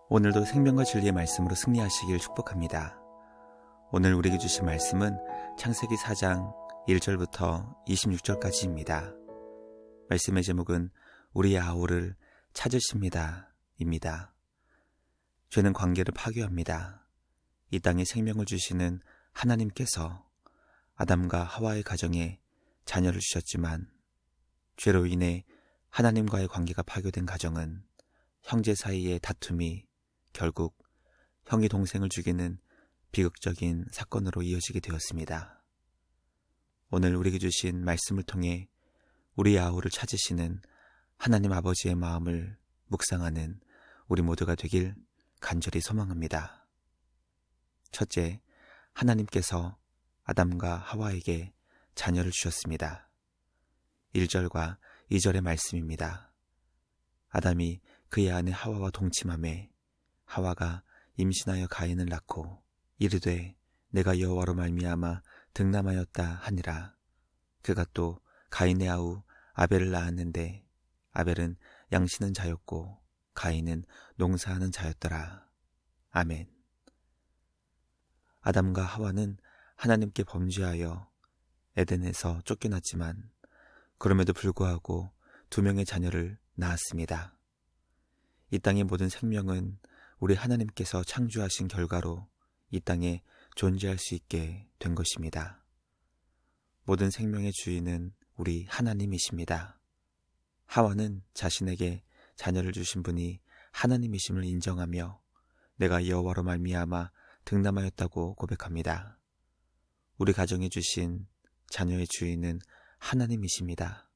오늘도 생명과 진리의 말씀으로 승리하시길 축복합니다. 오늘 우리에게 주신 말씀은 창세기 4장 1절부터 26절까지입니다. 말씀의 제목은 우리 아우를 찾으십니다 입니다. 죄는 관계를 파괴합니다. 이 땅에 생명을 주시는 하나님께서 아담과 하와의 가정에 자녀를 주셨지만 죄로 인해 하나님과의 관계가 파괴된 가정은 형제 사이의 다툼이 결국 형이 동생을 죽이는 비극적인 사건으로 이어지게 되었습니다. 오늘 우리에게 주신 말씀을 통해 우리 아우를 찾으시는 하나님 아버지의 마음을 묵상하는 우리 모두가 되길 간절히 소망합니다. 첫째, 하나님께서 아담과 하와에게 자녀를 주셨습니다. 1절과 2절의 말씀입니다. 아담이 그의 아내 하와와 동침하매 하와가 임신하여 가인을 낳고 이르되 내가 여호와로 말미암아 득남하였다 하니라. 그가 또 가인의 아우 아벨을 낳았는데 아벨은 양치는 자였고 가인은 농사하는 자였더라. 아멘. 아담과 하와는 하나님께 범죄하여 에덴에서 쫓겨났지만 그럼에도 불구하고 2명의 자녀를 낳았습니다. 이 땅의 모든 생명은 우리 하나님께서 창조하신 결과로 이 땅에 존재할 수 있게 된 것입니다. 모든 생명의 주인은 우리 하나님이십니다. 하와는 자신에게 자녀를 주신 분이 하나님이심을 인정하며 내가 여호와로 말미암아 득남하였다고 고백합니다. 우리 가정에 주신 자녀의 주인은 하나님이십니다.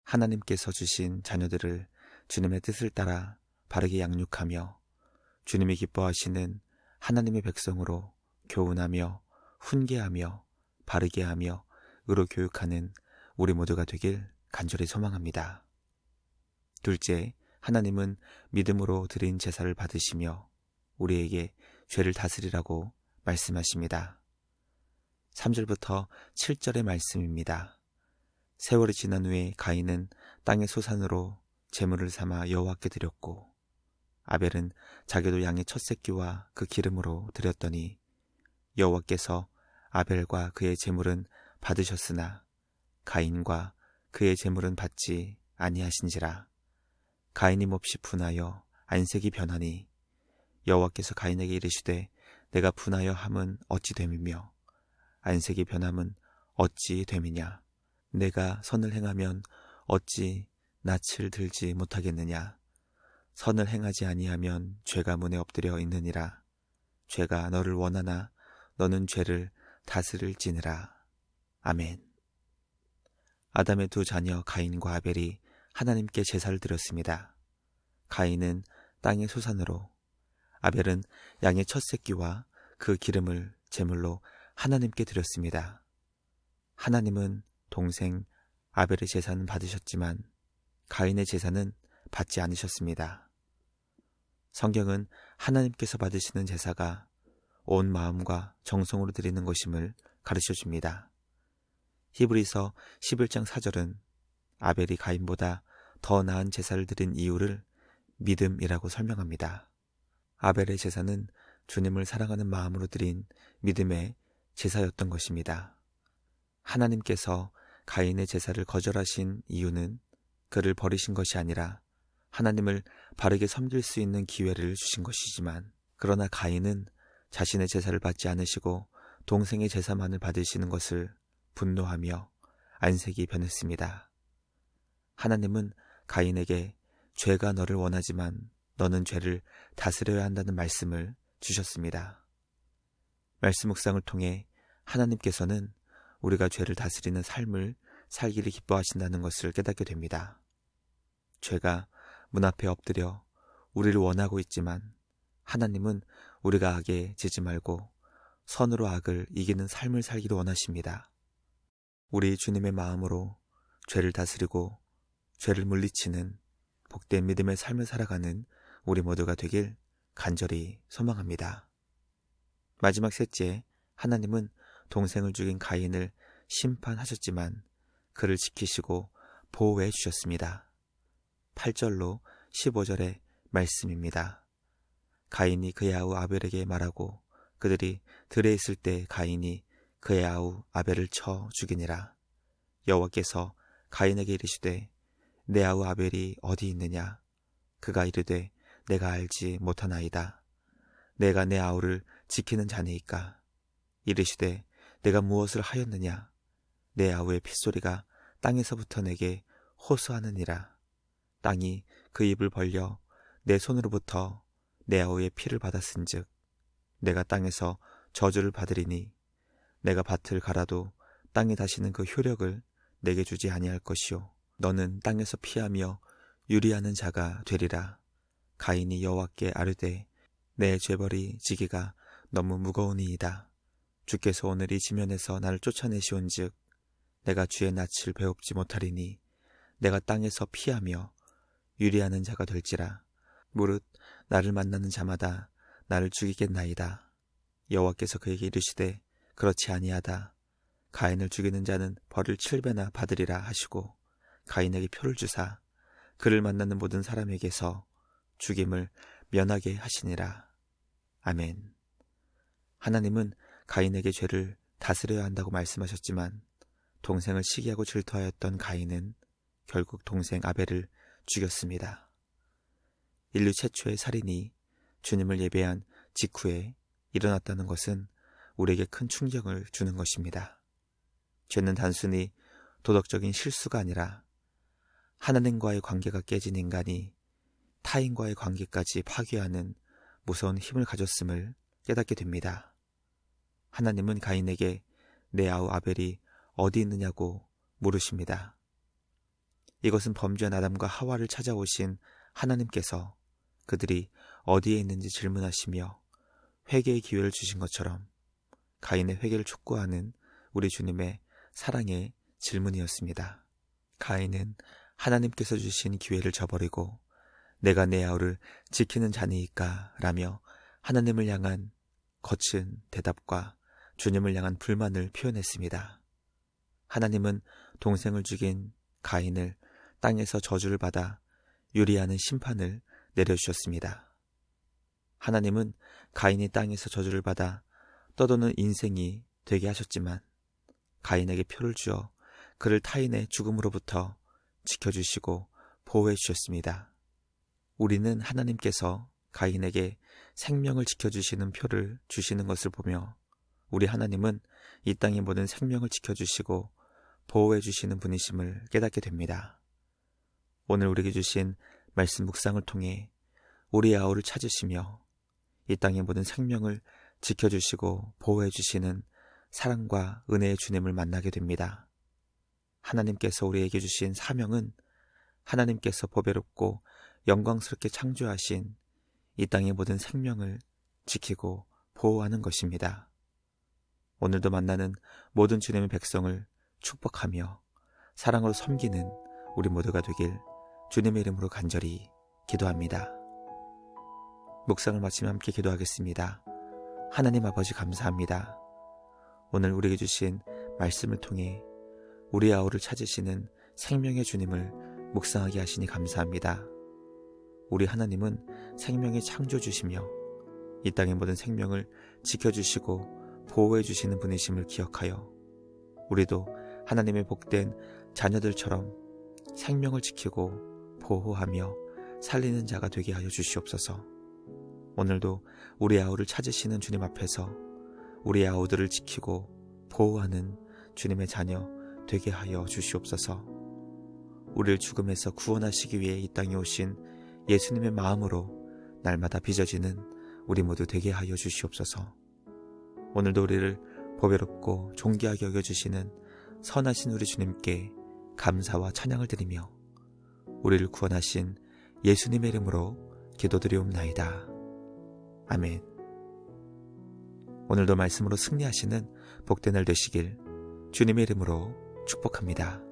하나님께서 주신 자녀들을 주님의 뜻을 따라 바르게 양육하며 주님이 기뻐하시는 하나님의 백성으로 교훈하며 훈계하며 바르게 하며 의로 교육하는 우리 모두가 되길 간절히 소망합니다. 둘째, 하나님은 믿음으로 드린 제사를 받으시며 우리에게 죄를 다스리라고 말씀하십니다. 3절부터 7절의 말씀입니다. 세월이 지난 후에 가인은 땅의 소산으로 제물을 삼아 여호와께 드렸고 아벨은 자기도 양의 첫 새끼와 그 기름으로 드렸더니 여호와께서 아벨과 그의 제물은 받으셨으나 가인과 그의 제물은 받지 아니하신지라. 가인이 몹시 분하여 안색이 변하니 여호와께서 가인에게 이르시되 내가 분하여 함은 어찌 됨이며 안색이 변함은 어찌 됨이냐. 내가 선을 행하면 어찌 낯을 들지 못하겠느냐. 선을 행하지 아니하면 죄가 문에 엎드려 있느니라. 죄가 너를 원하나 너는 죄를 다스릴지니라. 아멘. 아담의 2 자녀 가인과 아벨이 하나님께 제사를 드렸습니다. 가인은 땅의 소산으로, 아벨은 양의 첫 새끼와 그 기름을 제물로 하나님께 드렸습니다. 하나님은 동생 아벨의 제사는 받으셨지만 가인의 제사는 받지 않으셨습니다. 성경은 하나님께서 받으시는 제사가 온 마음과 정성으로 드리는 것임을 가르쳐줍니다. 히브리서 11장 4절은 아벨이 가인보다 더 나은 제사를 드린 이유를 믿음이라고 설명합니다. 아벨의 제사는 주님을 사랑하는 마음으로 드린 믿음의 제사였던 것입니다. 하나님께서 가인의 제사를 거절하신 이유는 그를 버리신 것이 아니라 하나님을 바르게 섬길 수 있는 기회를 주신 것이지만 그러나 가인은 자신의 제사를 받지 않으시고 동생의 제사만을 받으시는 것을 분노하며 안색이 변했습니다. 하나님은 가인에게 죄가 너를 원하지만 너는 죄를 다스려야 한다는 말씀을 주셨습니다. 말씀 묵상을 통해 하나님께서는 우리가 죄를 다스리는 삶을 살기를 기뻐하신다는 것을 깨닫게 됩니다. 죄가 문 앞에 엎드려 우리를 원하고 있지만 하나님은 우리가 악에 지지 말고 선으로 악을 이기는 삶을 살기를 원하십니다. 우리 주님의 마음으로 죄를 다스리고 죄를 물리치는 복된 믿음의 삶을 살아가는 우리 모두가 되길 간절히 소망합니다. 마지막 셋째, 하나님은 동생을 죽인 가인을 심판하셨지만 그를 지키시고 보호해 주셨습니다. 8절로 15절의 말씀입니다. 가인이 그의 아우 아벨에게 말하고 그들이 들에 있을 때 가인이 그의 아우 아벨을 쳐 죽이니라. 여호와께서 가인에게 이르시되 내 아우 아벨이 어디 있느냐? 그가 이르되 내가 알지 못하나이다. 내가 내 아우를 지키는 자니이까. 이르시되 내가 무엇을 하였느냐? 내 아우의 핏소리가 땅에서부터 내게 호소하느니라. 땅이 그 입을 벌려 내 손으로부터 내 아우의 피를 받았은즉 내가 땅에서 저주를 받으리니 내가 밭을 갈아도 땅이 다시는 그 효력을 내게 주지 아니할 것이요 너는 땅에서 피하며 유리하는 자가 되리라. 가인이 여호와께 아뢰되 내 죄벌이 지기가 너무 무거우니이다. 주께서 오늘 이 지면에서 나를 쫓아내시온즉 내가 주의 낯을 배웁지 못하리니 내가 땅에서 피하며 유리하는 자가 될지라. 무릇 나를 만나는 자마다 나를 죽이겠나이다. 여호와께서 그에게 이르시되 그렇지 아니하다. 가인을 죽이는 자는 벌을 7배나 받으리라 하시고 가인에게 표를 주사 그를 만나는 모든 사람에게서 죽임을 면하게 하시니라. 아멘. 하나님은 가인에게 죄를 다스려야 한다고 말씀하셨지만 동생을 시기하고 질투하였던 가인은 결국 동생 아벨을 죽였습니다. 인류 최초의 살인이 주님을 예배한 직후에 일어났다는 것은 우리에게 큰 충격을 주는 것입니다. 죄는 단순히 도덕적인 실수가 아니라 하나님과의 관계가 깨진 인간이 타인과의 관계까지 파괴하는 무서운 힘을 가졌음을 깨닫게 됩니다. 하나님은 가인에게 내 아우 아벨이 어디 있느냐고 물으십니다. 이것은 범죄한 아담과 하와를 찾아오신 하나님께서 그들이 어디에 있는지 질문하시며 회개의 기회를 주신 것처럼 가인의 회개를 촉구하는 우리 주님의 사랑의 질문이었습니다. 가인은 하나님께서 주신 기회를 저버리고 내가 내 아우를 지키는 자니이까 라며 하나님을 향한 거친 대답과 주님을 향한 불만을 표현했습니다. 하나님은 동생을 죽인 가인을 땅에서 저주를 받아 유리하는 심판을 내려주셨습니다. 하나님은 가인이 땅에서 저주를 받아 떠도는 인생이 되게 하셨지만 가인에게 표를 주어 그를 타인의 죽음으로부터 지켜주시고 보호해 주셨습니다. 우리는 하나님께서 가인에게 생명을 지켜주시는 표를 주시는 것을 보며 우리 하나님은 이 땅의 모든 생명을 지켜주시고 보호해 주시는 분이심을 깨닫게 됩니다. 오늘 우리에게 주신 말씀 묵상을 통해 우리 아우를 찾으시며 이 땅의 모든 생명을 지켜주시고 보호해 주시는 사랑과 은혜의 주님을 만나게 됩니다. 하나님께서 우리에게 주신 사명은 하나님께서 보배롭고 영광스럽게 창조하신 이 땅의 모든 생명을 지키고 보호하는 것입니다. 오늘도 만나는 모든 주님의 백성을 축복하며 사랑으로 섬기는 우리 모두가 되길 주님의 이름으로 간절히 기도합니다. 묵상을 마치며 함께 기도하겠습니다. 하나님 아버지 감사합니다. 오늘 우리에게 주신 말씀을 통해 우리 아우를 찾으시는 생명의 주님을 묵상하게 하시니 감사합니다. 우리 하나님은 생명의 창조주시며 이 땅의 모든 생명을 지켜주시고 보호해 주시는 분이심을 기억하여 우리도 하나님의 복된 자녀들처럼 생명을 지키고 보호하며 살리는 자가 되게 하여 주시옵소서. 오늘도 우리 아우를 찾으시는 주님 앞에서 우리 아우들을 지키고 보호하는 주님의 자녀 되게 하여 주시옵소서. 우리를 죽음에서 구원하시기 위해 이 땅에 오신 예수님의 마음으로 날마다 빚어지는 우리 모두 되게 하여 주시옵소서. 오늘도 우리를 보배롭고 존귀하게 여겨주시는 선하신 우리 주님께 감사와 찬양을 드리며 우리를 구원하신 예수님의 이름으로 기도드리옵나이다. 아멘. 오늘도 말씀으로 승리하시는 복된 날 되시길 주님의 이름으로 축복합니다.